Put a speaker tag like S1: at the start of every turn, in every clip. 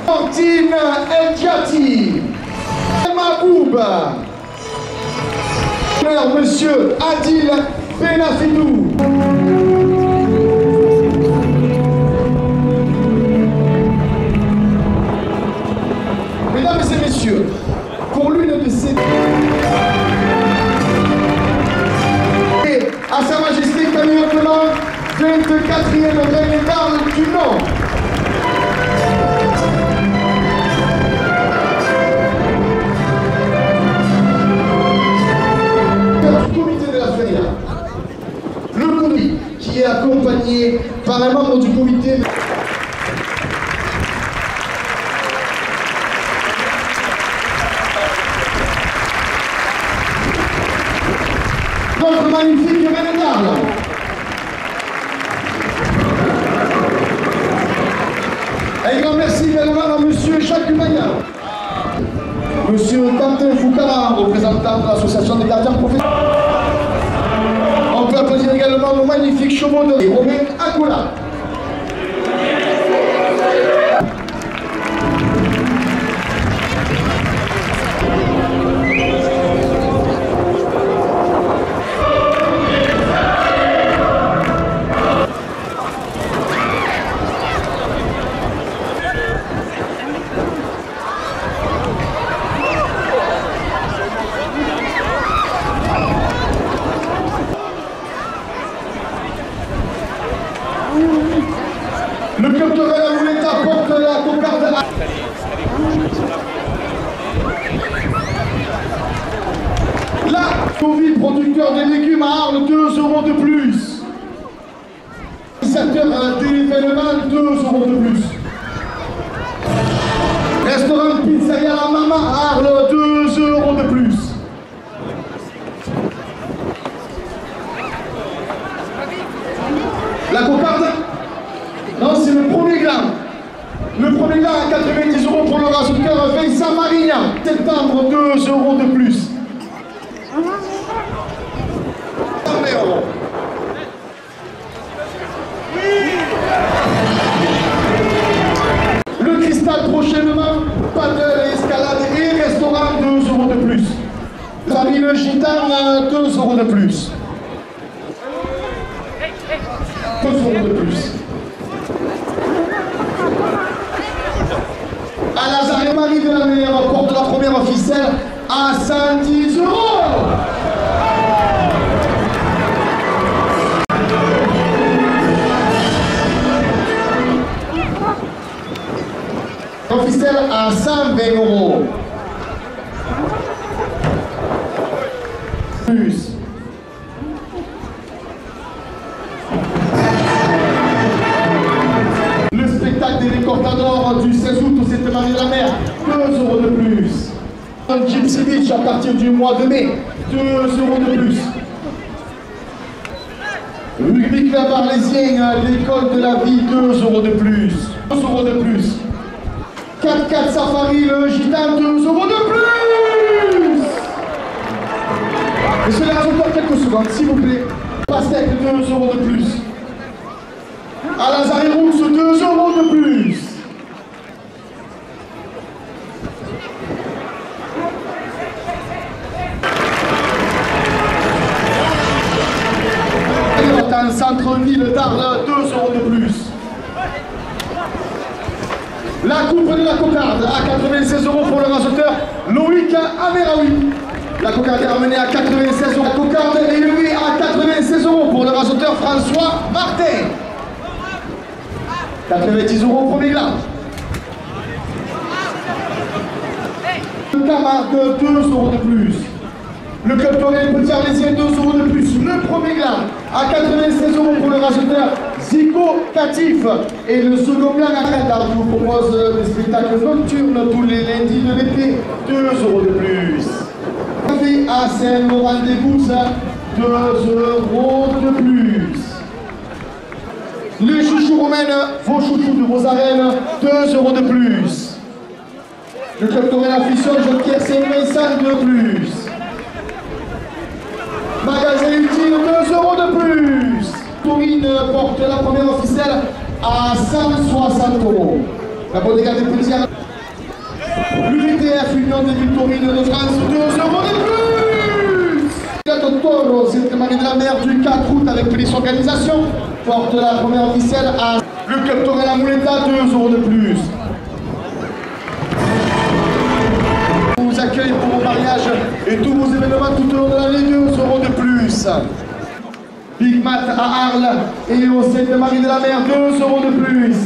S1: Martine Elkiati. Maboub. Monsieur Adil Benafidou. Mesdames et messieurs, pour l'une de ces... Et à Sa Majesté Camille Ottoman, 24e reine d'armes du Nord. Du comité de la feria. Le comité qui est accompagné par un membre du comité. Notre magnifique reine d'armes. Un grand merci également à monsieur Jacques Maillard. Monsieur Quentin Foucara, représentant de l'association des gardiens professionnels. On peut applaudir également nos magnifiques chevaux de Romain Akola. Le club de la Mouletta porte la cocarde. Là, Covid, producteur de légumes à Arles, 2 € de plus. Organisateur d'événements, 2 € de plus. Restaurant Pizzeria La Mama à Arles, 2 € de plus. La cocarde? Non, c'est le premier gramme. Le premier gramme à 90 € pour le rasoteur Vincent Marignan. Septembre, 2 € de plus. Le cristal prochainement, paddle, escalade et restaurant, 2 € de plus. Famille Le Gitan, 2 € de plus. 2 € de plus. À Lazare Marie de la Mer porte la première ficelle à 110 €. La ficelle à 120 €. Plus. Le spectacle des Récortadors du 16 août au Sainte-Marie de la Mer, 2 € de plus. Un Gypsy Beach à partir du mois de mai, 2 € de plus. Rugby Club Arlésien, l'école de la vie, 2 € de plus. 2 € de plus. 4x4 Safari, le Gitan, 2 € de plus. Monsieur le rasoteur, quelques secondes, s'il vous plaît. Pastèque, 2 € de plus. À Lazare Rousse, 2 € de plus. En centre-ville d'Arles, 2 € de plus. La coupe de la cocarde à 96 € pour le rasoteur Loïc Ameraoui. La cocarde est ramenée à 96 €. La cocarde est élevée à 96 € pour le rasoteur François Martin. 90 € au premier gramme. Le Camargue, 2 € de plus. Le club Torrent Petit Arlésien, 2 € de plus. Le premier gramme à 96 € pour le rasoteur Zico Catif. Et le second gramme à Qatar vous propose des spectacles nocturnes tous les lundis de l'été, 2 € de plus. Café à Saint-Laurent-des-Gousses, 2 € de plus. Les chouchous romaines, vos chouchous de vos arènes, 2 € de plus. Le club Torrent La Fission, Joker Saint-Vincent, 2 € de plus. Magasin utile, 2 € de plus. Taurine porte la première officielle à 160 €. La Bodega des Plaisirs. L'UVTF, Union des Victorines de France, 2 euros de plus. Gato Toro, c'est Marie de la Mer du 4 août avec plus organisation. Porte la première officielle à le Club Torre la Muleta, 2 euros de plus. On vous accueille pour vos mariages et tous vos événements tout au long de l'année, 2 euros de plus. Big Mat à Arles et au Sainte-Marie de la Mer, 2 euros de plus.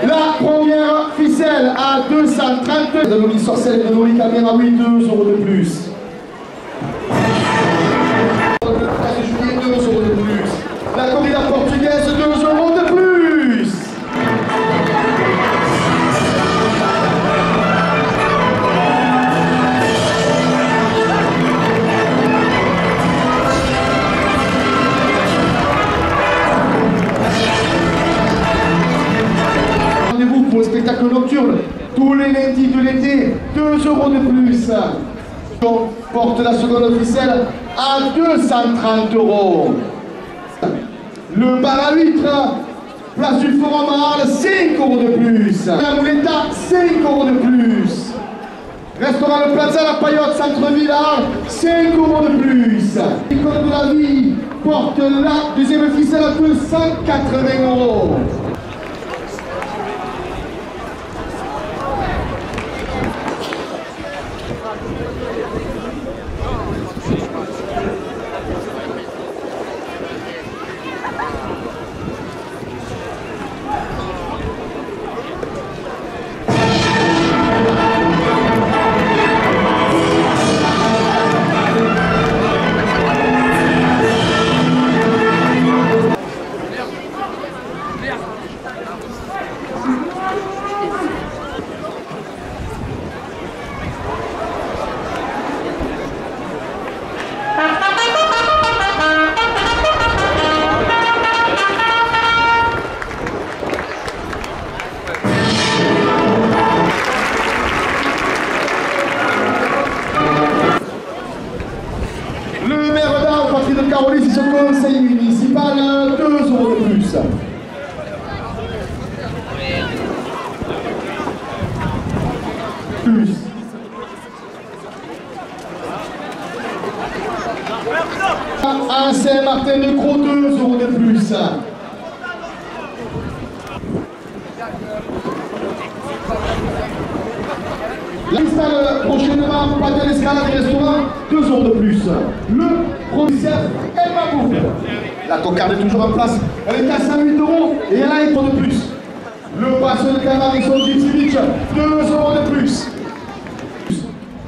S1: La première ficelle à 230. De Loli Sorcelle et de Loli Caméra, oui, 2 euros de plus. Le 13 juillet, 2 euros de plus. La corrida portugaise, 2 euros de plus. Rendez-vous pour le spectacle nocturne tous les lundis de l'été, 2 euros de plus. On porte la seconde officielle à 230 euros. Le bar à huîtres, place du Forum à Arles, 5 euros de plus. La Mouletta, 5 euros de plus. Restaurant Le Plaza, la Paillote, centre-ville à Arles, 5 euros de plus. L'école de la vie porte la deuxième ficelle à 280 euros. Caroline, c'est ce conseil municipal, 2 euros de plus. À Saint-Martin-de-Croix, 2 euros de plus. L'installe prochainement, pas de l'escalade des restaurants, 2 euros de plus. Le provincial Elma Bouffe. La cocarde est toujours en place, elle est à 108 euros et elle a un euro de plus. Le passe de canard et son Gypsy Beach, 2 euros de plus.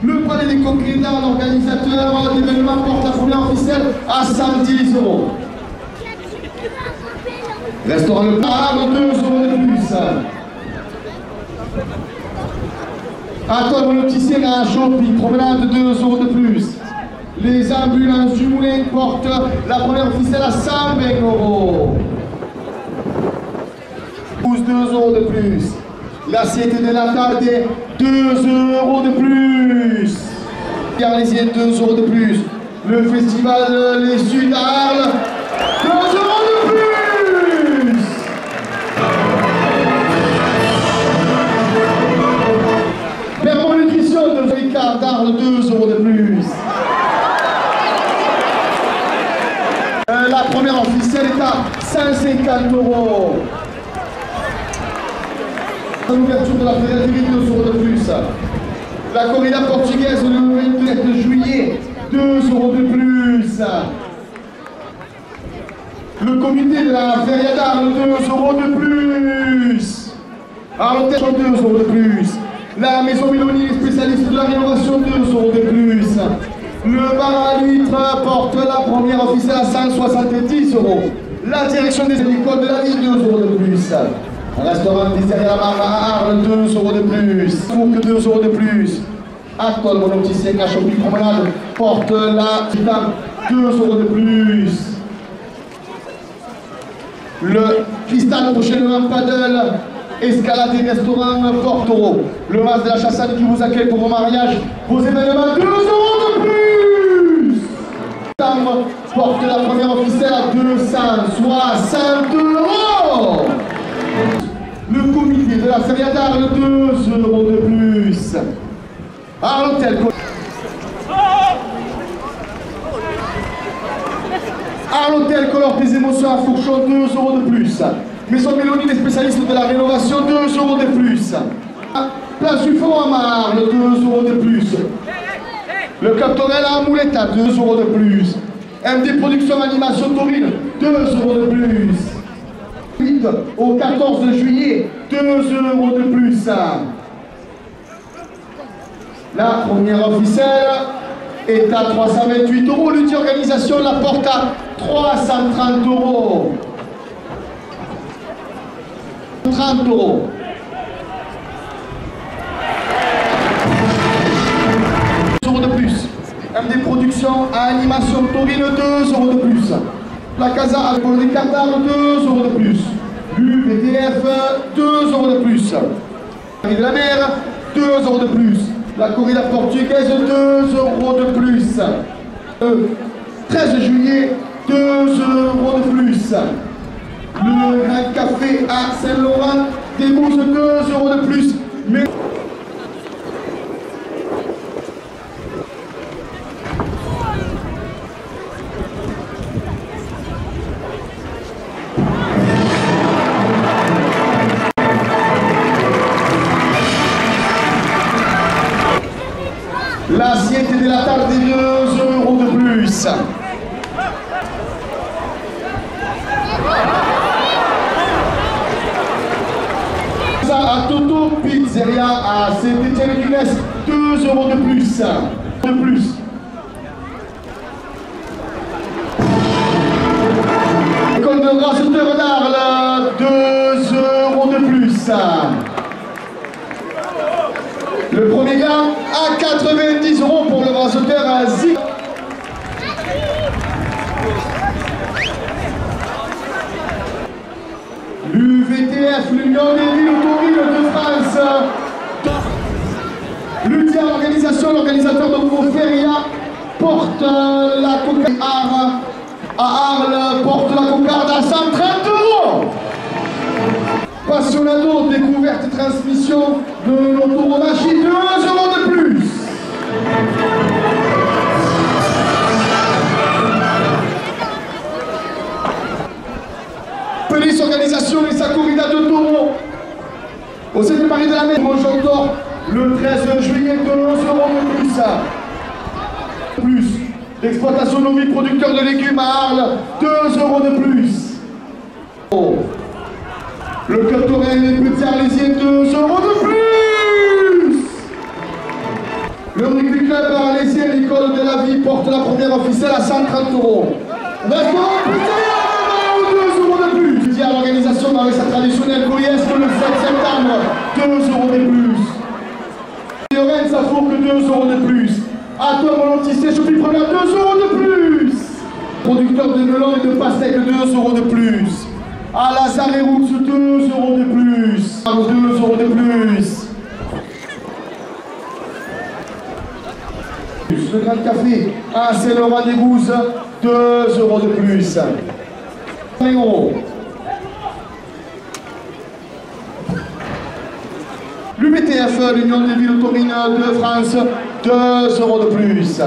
S1: Le palais des Coquilles, l'organisateur d'événements porte la première officielle à 110 euros. Restaurant Le Parade, 2 euros de plus. À toi, mon opticien à shopping, promenade, 2 euros de plus. Les ambulances du Moulin portent la première officielle à 120 euros. 2 euros de plus. L'assiette de la table, 2 euros de plus. Arlésien, 2 euros de plus. Le festival Les Sud à Arles, 2 euros de plus. Permont Nutrition de Ricard d'Arles, 2 euros de plus. La première officielle est à 150 euros. L'ouverture de la Fédération, 2 euros de plus. La corrida portugaise le 27 juillet, 2 euros de plus. Le comité de la Feria d'Arles, 2 euros de plus. Arles, 2 euros de plus. La maison Miloni, spécialiste de la rénovation, 2 euros de plus. Le bar à l'huître porte la première officielle à 170 euros. La direction des écoles de la ville, 2 euros de plus. Restaurant Pizzeria La Barre à Arles, 2 euros de plus. Pour que 2 euros de plus. Actuel, mon opticien à Shopping Promenade porte la Titan, 2 euros de plus. Le Cristal prochainement Paddle, escalade et restaurant Portoro. Le Mas de la Chassade qui vous accueille pour vos mariages, vos événements, 2 euros de plus. chambre porte la première officielle à 260 €. Le comité de la Feria d'Arles, 2 € de plus. À l'hôtel. À l'hôtel Colore des émotions à Fourchon, 2 € de plus. Maison Mélodie, des spécialistes de la rénovation, 2 € de plus. Place du Fond à Marle, 2 € de plus. Le Captorel à Mouletta, 2 € de plus. MD Production Animation Taurine, 2 € de plus. 8 au 14 juillet, 2 € de plus. La première officielle est à 328 €. L'outil organisation la porte à 330 €. 30 €. De plus. MD Productions à Animation Taurine, 2 € de plus. La Casa Alcool des Cardars, 2 € de plus. L'UVTF, 2 € de plus. Paris de la Mer, 2 € de plus. La corrida portugaise, 2 € de plus. 13 juillet, 2 € de plus. Le Grand Café à Saint-Laurent, des mousses, 2 € de plus. Mais l'assiette de la table des 2 € de plus. À Toto Pizzeria à Saint-Étienne-du-Grèce, 2 € de plus. École de racheteur d'Arles, 2 € de plus. Le premier gars à 90 € pour le racheteur à Zik. L'UVTF, l'Union des villes automobiles de France. L'UTIA organisation, l'organisateur de Nouveau Feria porte la cocarde à Arles, porte la cocarde à 130 €. Passionado, découverte et transmission de l'automachie, 2 € de plus. Police organisation et sa corrida de taureaux. Au sein de Paris de la Mer, d'or le 13 juillet, 2 € de plus. L'exploitation nommée producteur de légumes à Arles, 2 € de plus. Le Captorel et Petit Arlésiens, 2 € de plus. Le rugby club arlésien, l'école de la vie, porte la première officielle à 130 €. Restaurant Pizzeria, 2 € de plus. Je dis à l'organisation dans sa traditionnelle Goyesque le 7 septembre, 2 € de plus. Lorraine, ça faut que 2 € de plus. Atom Volontier, Choupi Première, 2 € de plus. Producteur de melon et de pastèques, 2 € de plus. À Lazare Roux, 2 € de plus. 2 € de plus. Le Grand Café à Saint-Laurent-des-Gouzes, 2 € de plus. 1 €. L'UBTF, l'Union des villes taurines de France, 2 € de plus.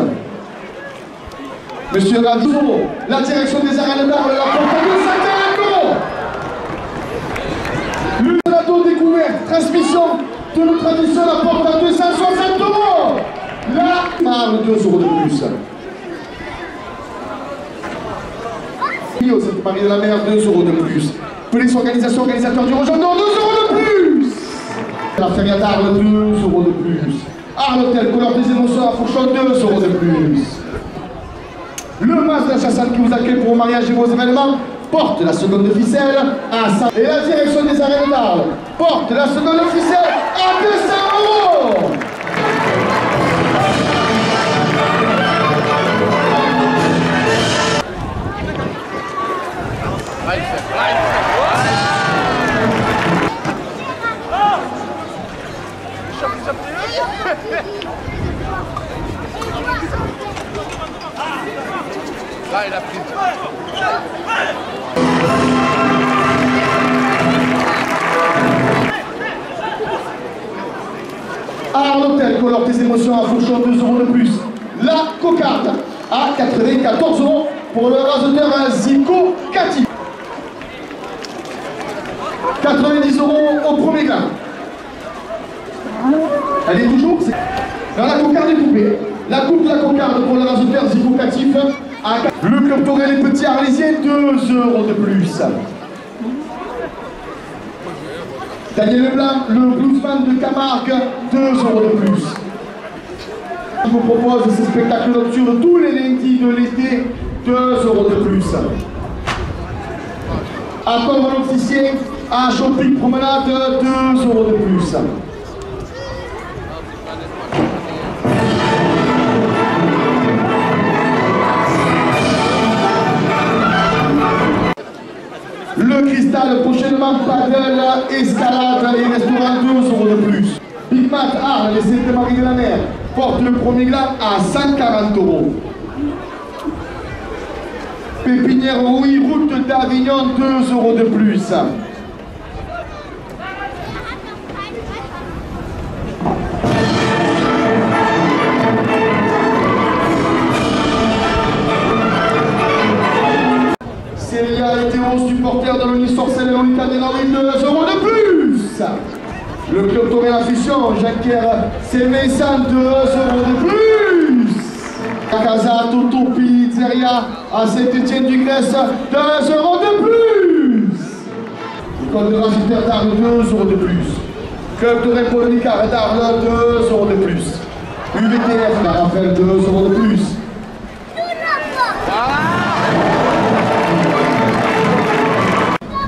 S1: Monsieur Radou, la direction des arènes d'Arles, la porte à 240 €. Le plateau découverte, transmission de notre tradition, la porte à 260 €. La Marle, 2 € de plus. Cette Marie de la Mer, 2 € de plus. Police organisation, organisateur du Rejoindre, 2 € de plus. La Feria d'Arles, 2 € de plus. Arles Hôtel, Colore des émotions à Fourchon, 2 € de plus. Le mas de la Chassane qui vous accueille pour vos mariages et vos événements porte la seconde ficelle à 100 €. Et la direction des arènes d'Arles porte la seconde ficelle à 200 €.
S2: Ah, il a pris.
S1: Arnotel colore tes émotions à Fauchon, 2 € de plus. La cocarde à 94 € pour le rasoteur Zico Cathy. 90 € au premier grain. Elle est toujours dans la cocarde est coupée. La coupe de la cocarde pour le rasoteur Zico Cathy. Le club Torel les petits arlésiens, 2 € de plus. Daniel Leblanc, le bluesman de Camargue, 2 € de plus. Je vous propose ce spectacle nocturne tous les lundis de l'été, 2 € de plus. À Colmar-Opticien, à Shopping Promenade, 2 € de plus. Le Cristal, prochainement paddle, escalade et restaurant, 2 € de plus. Big Mat Arles, les Sainte-Marie de la Mer, porte le premier glas à 140 €. Pépinière Rouy, route d'Avignon, 2 € de plus. Célia et Théo, supporters de l'Unisorcelle et l'Unicadénarie, 2 € de plus. Le club Torel Affichon, Jacquère, c'est Vincent, 2 € de plus. La Casa Toto Pizzeria à Saint-Étienne-du-Grèce, 2 € de plus. École de Ragitaire d'Arles, 2 € de plus. Club Torel Polonicard d'Arles, 2 € de plus. UVTF la Raphaël, 2 € de plus.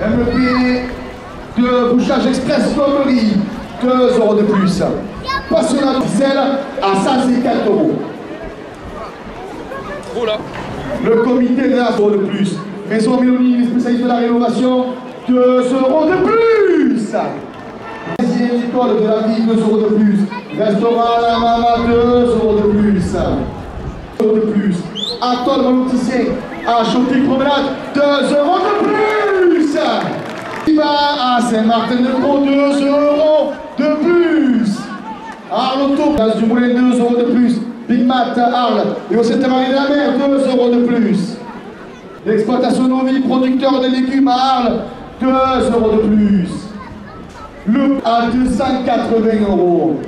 S1: MP de Bouchage Express Commerie, 2 € de plus. Passionnat Pixel à 150 €.
S2: Oh là.
S1: Le comité de la 1 € de plus. Maison Mélanie, les spécialistes de la rénovation, 2 € de plus. Deuxième école de la ville, 2 € de plus. Restaurant La Mama, 2 € de plus. 2 € de plus. Atol Monoticien à Shopping Promenade, 2 € de plus. Il va à Saint-Martin-de-Croix, 2 € de plus. Arles-Auto, place du Moulin, 2 € de plus. Big Mat Arles et au Sainte-Marie de la Mer, 2 € de plus. L'exploitation Novi, producteur de légumes à Arles, 2 € de plus. Le à 280 €.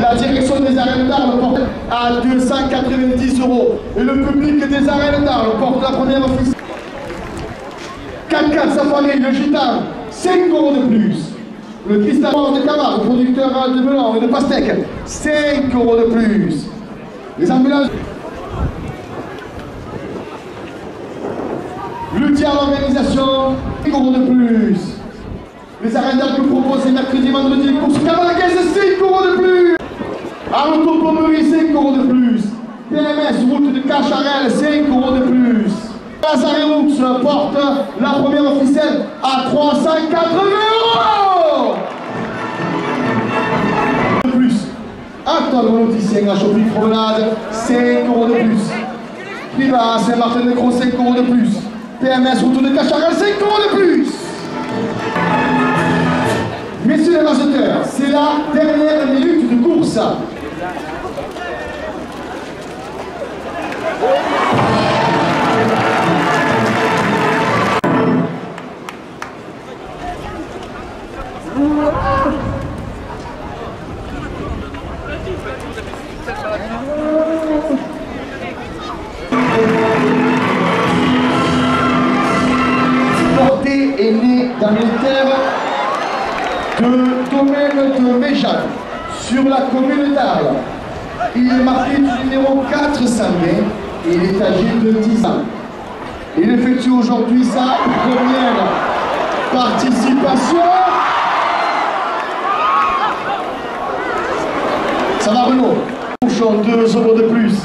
S1: La direction des arènes d'Arles porte à 290 €. Et le public des arènes d'Arles porte la première office. 4x4 Safari, le Gitan, 5 € de plus. Le Cristal de Camargue, producteur de melon et de pastèque, 5 € de plus. Les ambulances. Le tiers d'organisation, 5 € de plus. Les arènes d'Arles que proposent les mercredis et vendredis, course camarguaise, 5 € de plus. Arles-Auto-Plomberie, 5 € de plus. PMS, route de Cacharel, 5 € de plus. Lazarelux porte la première officielle à 380 €. De plus. Atol Monoticien à Shopping Promenade, 5 € de plus. Priva à Saint-Martin-de-Croix, 5 € de plus. PMS, route de Cacharel, 5 € de plus. Messieurs les raseteurs, c'est la dernière minute de course. Porté est né dans les terres de domaine de Méjan, sur la commune d'Arles. Il est marqué du numéro 420 et il est âgé de 10 ans. Il effectue aujourd'hui sa première participation. Ça va Renaud. Bouchon, 2 € de plus.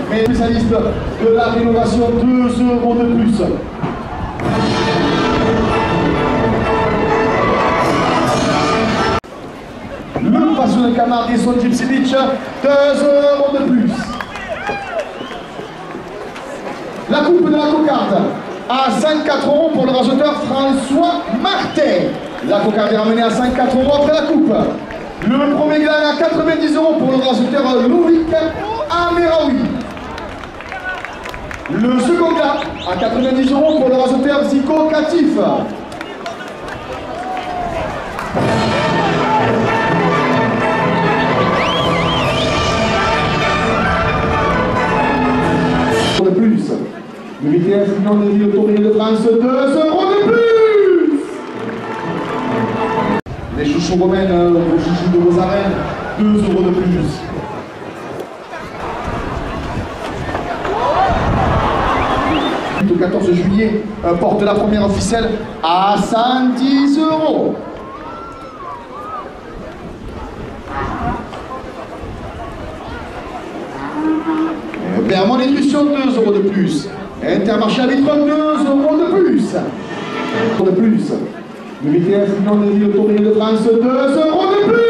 S1: Mais spécialiste de la rénovation, 2 € de plus. Le passionné camarade Son Gypsy Beach, 2 € de plus. La coupe de la cocarde à 5,4 € pour le racheteur François Martin. La cocarde est ramenée à 5,4 € après la coupe. Le premier gland à 90 € pour le racheteur Loïc Ameraoui. Le second gland à 90 € pour le racheteur Zico Catif. De plus. Le VTF Union des villes autorisées de France, 2 € de plus. Les chouchous romaines, vos chouchous de vos arènes, 2 € de plus. Le 14 juillet porte la première officielle à 110 €. Bermond Nutrition, 2 € de plus. Intermarché Vitrone, 2 € de plus. De plus. Le VTF Union des villes autorisées de France, 2 € de plus.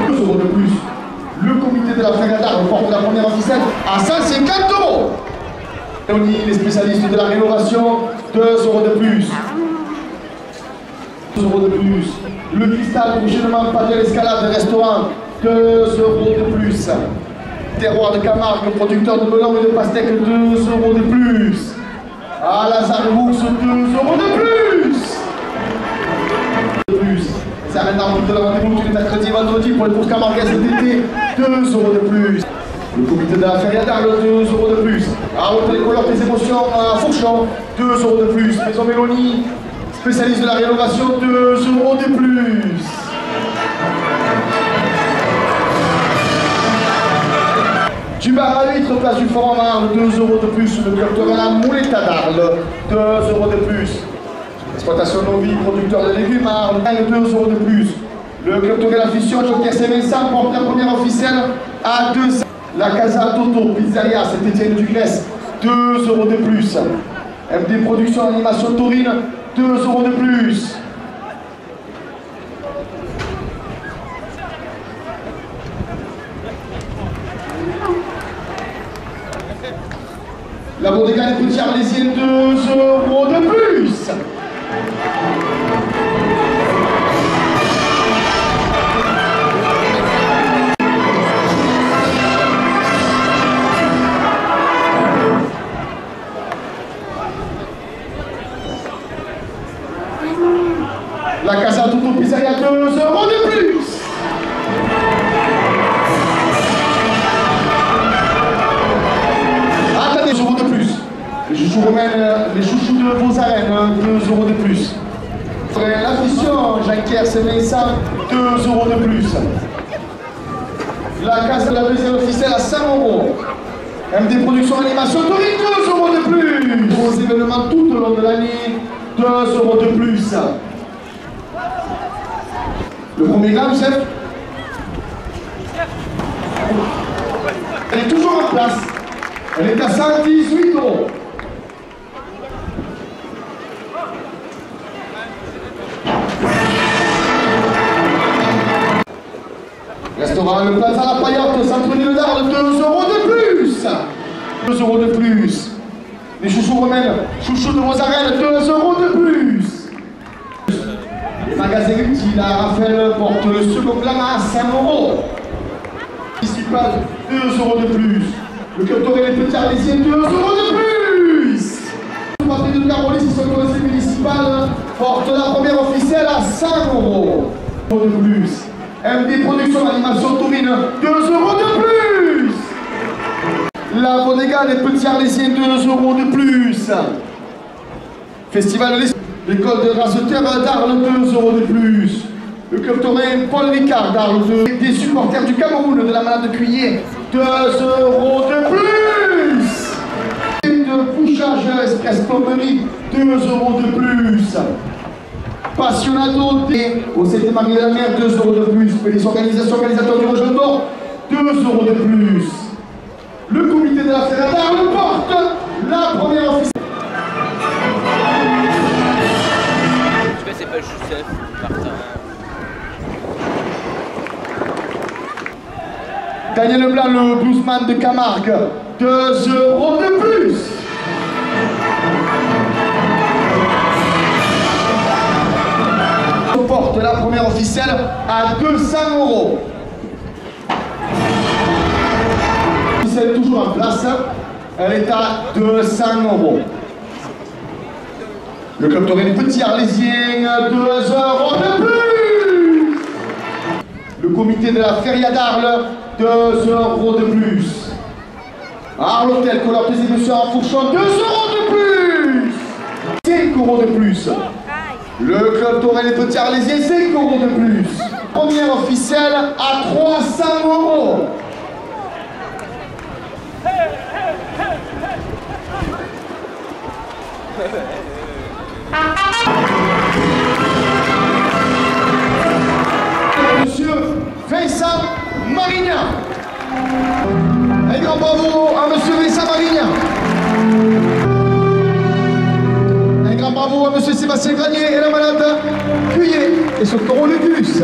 S1: 2 € de plus. Le comité de la Frégata porte la première officielle à 150 €. Les spécialistes de la rénovation, 2 € de plus. 2 € de plus. Le cristal, prochainement pas de l'escalade, restaurant, 2 € de plus. Terroir de Camargue, producteur de melon et de pastèque, 2 € de plus. À Lazare-Bourse, 2 € de plus. Ça arrête d'armes de la rendez-vous tous les mercredis et vendredis pour les courses camarguaises d'été, 2 € de plus. Le comité de la feria d'Arles, 2 € de plus. À Haute les couleurs des émotions à Fourchon, 2 € de plus. Maison Mélanie, spécialiste de la rénovation, 2 € de plus. Du bar à huîtres, place du Fort en Marne, 2 € de plus. Le club de la Mouletta d'Arles, 2 € de plus. Exploitation Novi, producteur de légumes, Arles, 2 € de plus. Le club de la Fission, Joker Saint-Vincent, porte la première officielle à 2 €. La Casa Toto, Pizzeria, Saint-Étienne du Grèce, 2 € de plus. MD Production Animation Taurine, 2 € de plus. La Bodega des Petits Arlésiens, 2 € de plus. La Casa Toto Pizzeria, 2 € de plus. Attendez, 2 € de plus. Les chouchous romaines, les chouchous de vos arènes, 2 € de plus. La Fission, Jean-Pierre Saint-Vincent, 2 € de plus. La Casa de la deuxième officielle à 100 €. MD Production Animation Taurine, 2 € de plus. Pour les événements tout au long de l'année, 2 € de plus. Le premier gramme, chef. Elle est toujours en place. Elle est à 118 €. Restaurant Le Plaza La Paillotte, centre-ville d'Arles, 2 € de plus. 2 € de plus. Les chouchous romaines, chouchous de vos arènes, 2 € de plus. Magasin utile à Raphaël porte le second plan à 5 €. Municipal, 2 € de plus. Le club Toré les Petits Arlésiens, 2 € de plus. Le parti de Carolis, qui sont conseil municipal, porte la première officielle à 100 € de plus. MD Production Animation Taurine, 2 € de plus. La Bodega des Petits Arlésiens, 2 € de plus. Festival de l'école de raceteur d'Arles, 2 € de plus. Le club taurin Paul Ricard d'Arles, des supporters du Cameroun de la Malade de Cuillé, 2 € de plus. De Pouchage Express Pommerie, 2 € de plus. Passionado au CT Marie de la Mer, 2 € de plus. Les organisateurs du Roger d'Or, 2 € de plus. Le comité de la Ferrata d'Arles porte la première officielle.
S2: En tout cas, c'est pas Joseph, Martin.
S1: Daniel Leblanc, le bluesman de Camargue, 2 € de plus. On porte la première officielle à 200 €. Elle est toujours en place, elle est à 200 €. Le club taurine Petit Arlésien, 2 € de plus. Le comité de la Feria d'Arles, 2 € de plus. Arles-Hôtel, Colortes et Messieurs en Fourchon, 2 € de plus. 5 € de plus. Le club taurine et Petit Arlésien, 5 € de plus. Première officielle à 300 €. Monsieur Vincent Marignan. Un grand bravo à Monsieur Vincent Marignan. Un grand bravo à Monsieur Sébastien Granier et la malade Cuyer et son taureau le bus.